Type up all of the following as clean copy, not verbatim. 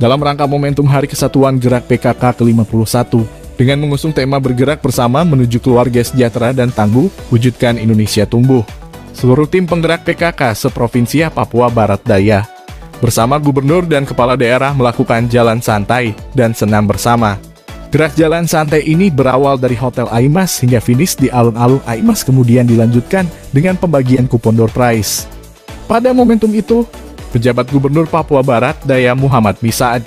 Dalam rangka momentum Hari Kesatuan Gerak PKK ke-51, dengan mengusung tema bergerak bersama menuju keluarga sejahtera dan tangguh, wujudkan Indonesia tumbuh. Seluruh tim penggerak PKK seprovinsi Papua Barat Daya, bersama gubernur dan kepala daerah melakukan jalan santai dan senam bersama. Gerak jalan santai ini berawal dari Hotel Aimas hingga finish di alun-alun Aimas, kemudian dilanjutkan dengan pembagian kupon door prize. Pada momentum itu, Pejabat Gubernur Papua Barat Daya Muhammad Misaad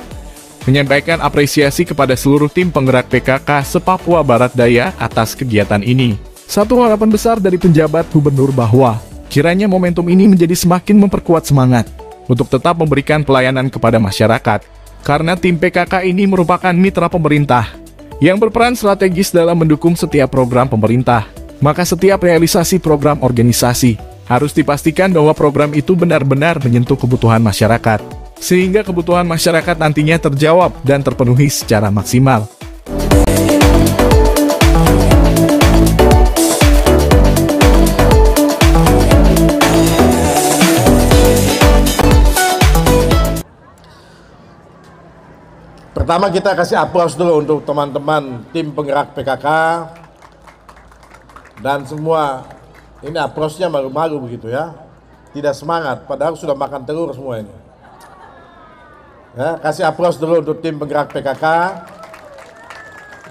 menyampaikan apresiasi kepada seluruh tim penggerak PKK se-Papua Barat Daya atas kegiatan ini. Satu harapan besar dari penjabat gubernur bahwa kiranya momentum ini menjadi semakin memperkuat semangat untuk tetap memberikan pelayanan kepada masyarakat, karena tim PKK ini merupakan mitra pemerintah yang berperan strategis dalam mendukung setiap program pemerintah. Maka setiap realisasi program organisasi harus dipastikan bahwa program itu benar-benar menyentuh kebutuhan masyarakat, sehingga kebutuhan masyarakat nantinya terjawab dan terpenuhi secara maksimal. Pertama kita kasih aplaus dulu untuk teman-teman tim penggerak PKK dan semua. Ini aplausnya malu-malu begitu ya, tidak semangat, padahal sudah makan telur semua ini. Ya, kasih aplaus dulu untuk tim penggerak PKK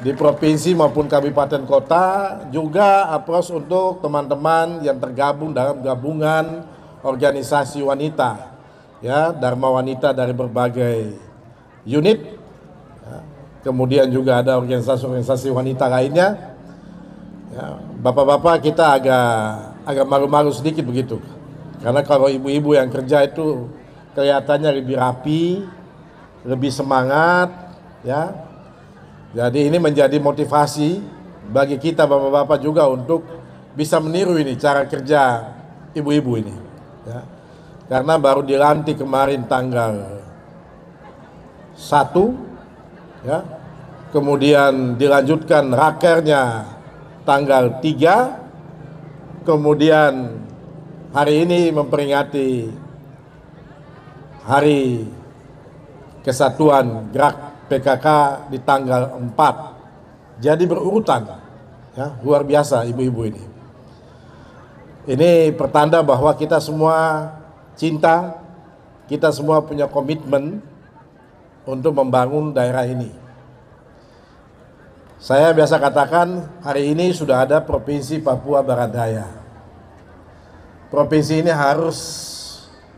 di provinsi maupun kabupaten kota. Juga aplaus untuk teman-teman yang tergabung dalam gabungan organisasi wanita, ya, Dharma Wanita dari berbagai unit. Ya, kemudian juga ada organisasi-organisasi wanita lainnya. Ya, bapak-bapak kita agak malu-malu sedikit begitu, karena kalau ibu-ibu yang kerja itu kelihatannya lebih rapi, lebih semangat, ya. Jadi ini menjadi motivasi bagi kita bapak-bapak juga untuk bisa meniru ini cara kerja ibu-ibu ini, ya. Karena baru dilantik kemarin tanggal 1, ya. Kemudian dilanjutkan rakernya tanggal 3, kemudian hari ini memperingati Hari Kesatuan Gerak PKK di tanggal 4. Jadi berurutan, ya, luar biasa ibu-ibu ini. Ini pertanda bahwa kita semua cinta, kita semua punya komitmen untuk membangun daerah ini. Saya biasa katakan hari ini sudah ada Provinsi Papua Barat Daya. Provinsi ini harus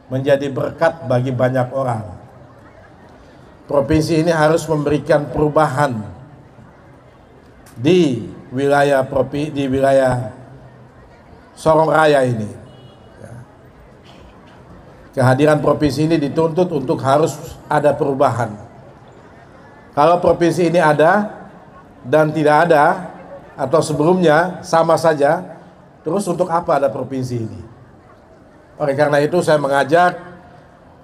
menjadi berkat bagi banyak orang. Provinsi ini harus memberikan perubahan di wilayah Sorong Raya ini. Kehadiran provinsi ini dituntut untuk harus ada perubahan. Kalau provinsi ini ada dan tidak ada, atau sebelumnya sama saja, terus untuk apa ada provinsi ini? Oleh karena itu saya mengajak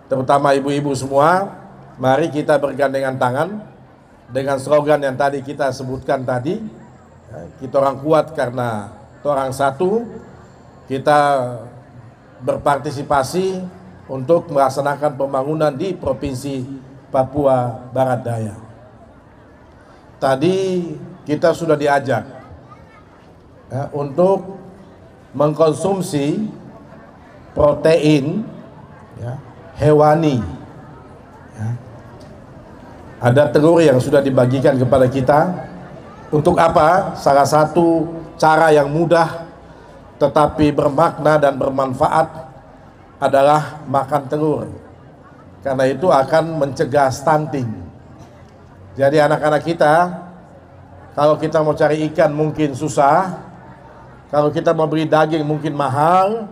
terutama ibu-ibu semua, mari kita bergandengan tangan dengan slogan yang tadi kita sebutkan tadi, kita orang kuat karena orang satu. Kita berpartisipasi untuk melaksanakan pembangunan di Provinsi Papua Barat Daya. Tadi kita sudah diajak, ya, untuk mengkonsumsi protein, ya, hewani. Ya. Ada telur yang sudah dibagikan kepada kita. Untuk apa? Salah satu cara yang mudah tetapi bermakna dan bermanfaat adalah makan telur. Karena itu akan mencegah stunting. Jadi anak-anak kita, kalau kita mau cari ikan mungkin susah, kalau kita mau beli daging mungkin mahal,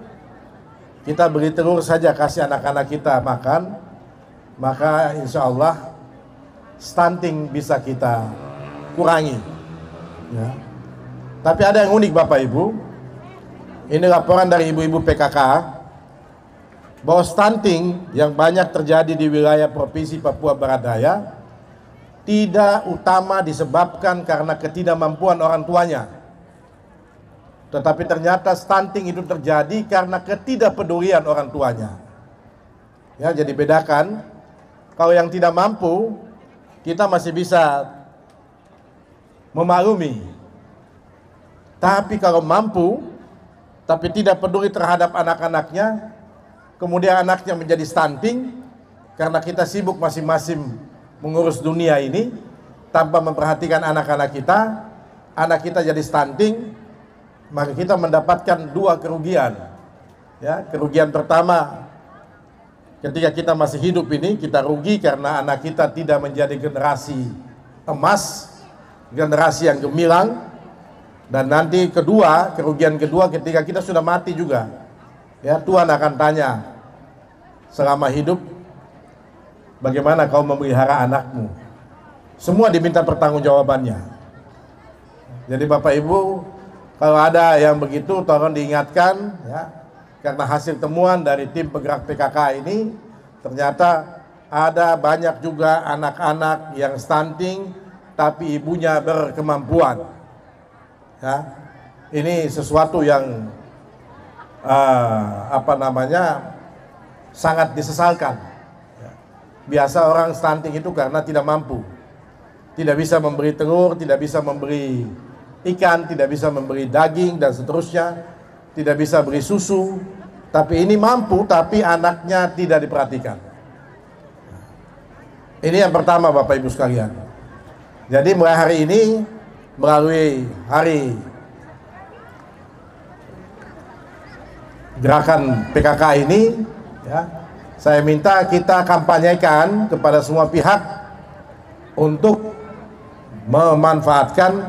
kita beli telur saja kasih anak-anak kita makan, maka insya Allah stunting bisa kita kurangi, ya. Tapi ada yang unik Bapak Ibu. Ini laporan dari ibu-ibu PKK bahwa stunting yang banyak terjadi di wilayah Provinsi Papua Barat Daya tidak utama disebabkan karena ketidakmampuan orang tuanya. Tetapi ternyata stunting itu terjadi karena ketidakpedulian orang tuanya. Ya, jadi bedakan, kalau yang tidak mampu, kita masih bisa memaklumi. Tapi kalau mampu, tapi tidak peduli terhadap anak-anaknya, kemudian anaknya menjadi stunting, karena kita sibuk masing-masing mengurus dunia ini, tanpa memperhatikan anak-anak kita, anak kita jadi stunting, maka kita mendapatkan dua kerugian. Ya, kerugian pertama, ketika kita masih hidup ini, kita rugi karena anak kita tidak menjadi generasi emas, generasi yang gemilang. Dan nanti kedua, kerugian kedua ketika kita sudah mati juga. Ya, Tuhan akan tanya selama hidup, bagaimana kau memelihara anakmu? Semua diminta pertanggungjawabannya. Jadi Bapak Ibu, kalau ada yang begitu tolong diingatkan ya, karena hasil temuan dari tim penggerak PKK ini ternyata ada banyak juga anak-anak yang stunting tapi ibunya berkemampuan. Ya, ini sesuatu yang sangat disesalkan. Ya. Biasa orang stunting itu karena tidak mampu, tidak bisa memberi telur, tidak bisa memberi ikan, tidak bisa memberi daging dan seterusnya, tidak bisa beri susu. Tapi ini mampu, tapi anaknya tidak diperhatikan. Ini yang pertama Bapak Ibu sekalian. Jadi mulai hari ini, melalui hari gerakan PKK ini, ya, saya minta kita kampanyekan kepada semua pihak untuk memanfaatkan,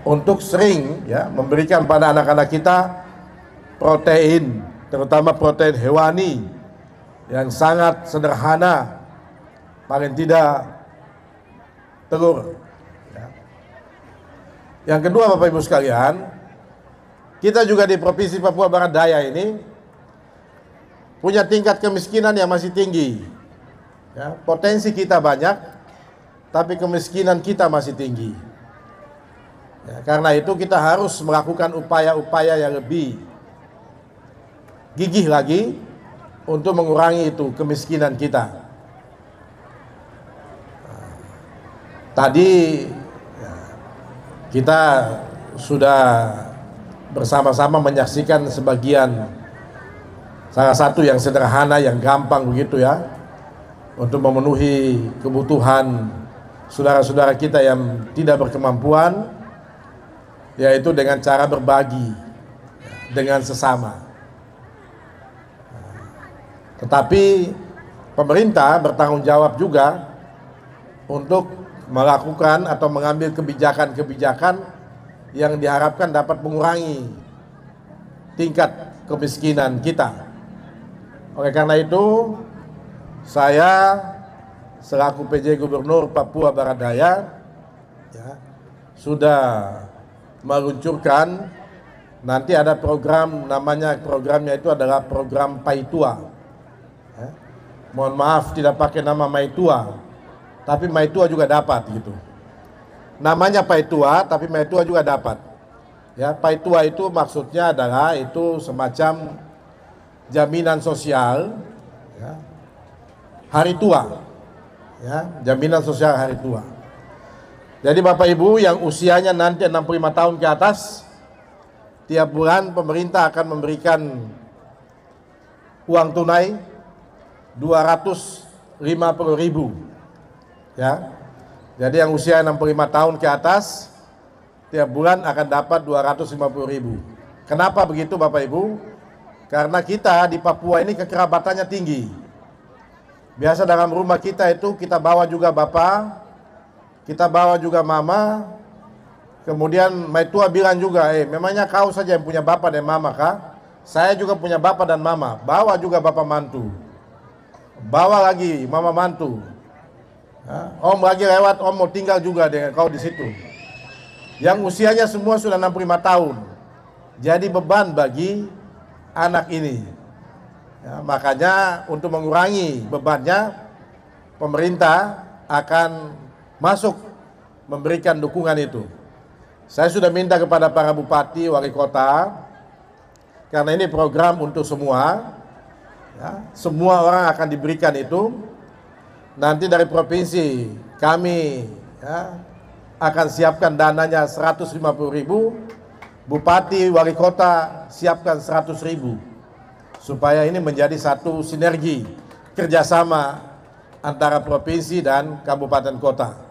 untuk sering ya, memberikan pada anak-anak kita protein, terutama protein hewani yang sangat sederhana, paling tidak telur. Yang kedua Bapak Ibu sekalian, kita juga di Provinsi Papua Barat Daya ini punya tingkat kemiskinan yang masih tinggi. Ya, potensi kita banyak, tapi kemiskinan kita masih tinggi. Ya, karena itu kita harus melakukan upaya-upaya yang lebih gigih lagi untuk mengurangi itu kemiskinan kita. Tadi kita sudah bersama-sama menyaksikan sebagian, salah satu yang sederhana, yang gampang begitu ya, untuk memenuhi kebutuhan saudara-saudara kita yang tidak berkemampuan, yaitu dengan cara berbagi dengan sesama. Tetapi pemerintah bertanggung jawab juga untuk melakukan atau mengambil kebijakan-kebijakan yang diharapkan dapat mengurangi tingkat kemiskinan kita. Oleh karena itu, saya selaku PJ Gubernur Papua Barat Daya ya, sudah meluncurkan, nanti ada program, programnya itu adalah program Paitua. Ya. Mohon maaf tidak pakai nama Maitua, tapi Maitua juga dapat gitu. Namanya Paitua, tapi Maitua juga dapat. Ya, Paitua itu maksudnya adalah itu semacam jaminan sosial ya, hari tua. Ya, jaminan sosial hari tua. Jadi Bapak Ibu yang usianya nanti 65 tahun ke atas, tiap bulan pemerintah akan memberikan uang tunai 250.000. Ya, jadi yang usia 65 tahun ke atas tiap bulan akan dapat 250.000. Kenapa begitu Bapak Ibu? Karena kita di Papua ini kekerabatannya tinggi. Biasa dalam rumah kita itu kita bawa juga bapak, kita bawa juga mama. Kemudian Maitua bilang juga, memangnya kau saja yang punya bapak dan mama kah? Saya juga punya bapak dan mama. Bawa juga bapak mantu, bawa lagi mama mantu. Om lagi lewat, om mau tinggal juga dengan kau di situ. yang usianya semua sudah 65 tahun. Jadi beban bagi anak ini. Ya, makanya untuk mengurangi bebannya, pemerintah akan masuk memberikan dukungan itu. Saya sudah minta kepada para bupati, wali kota, karena ini program untuk semua, ya, semua orang akan diberikan itu. Nanti dari provinsi kami, ya, akan siapkan dananya 150.000, bupati, wali kota siapkan 100.000, supaya ini menjadi satu sinergi kerjasama antara provinsi dan kabupaten kota.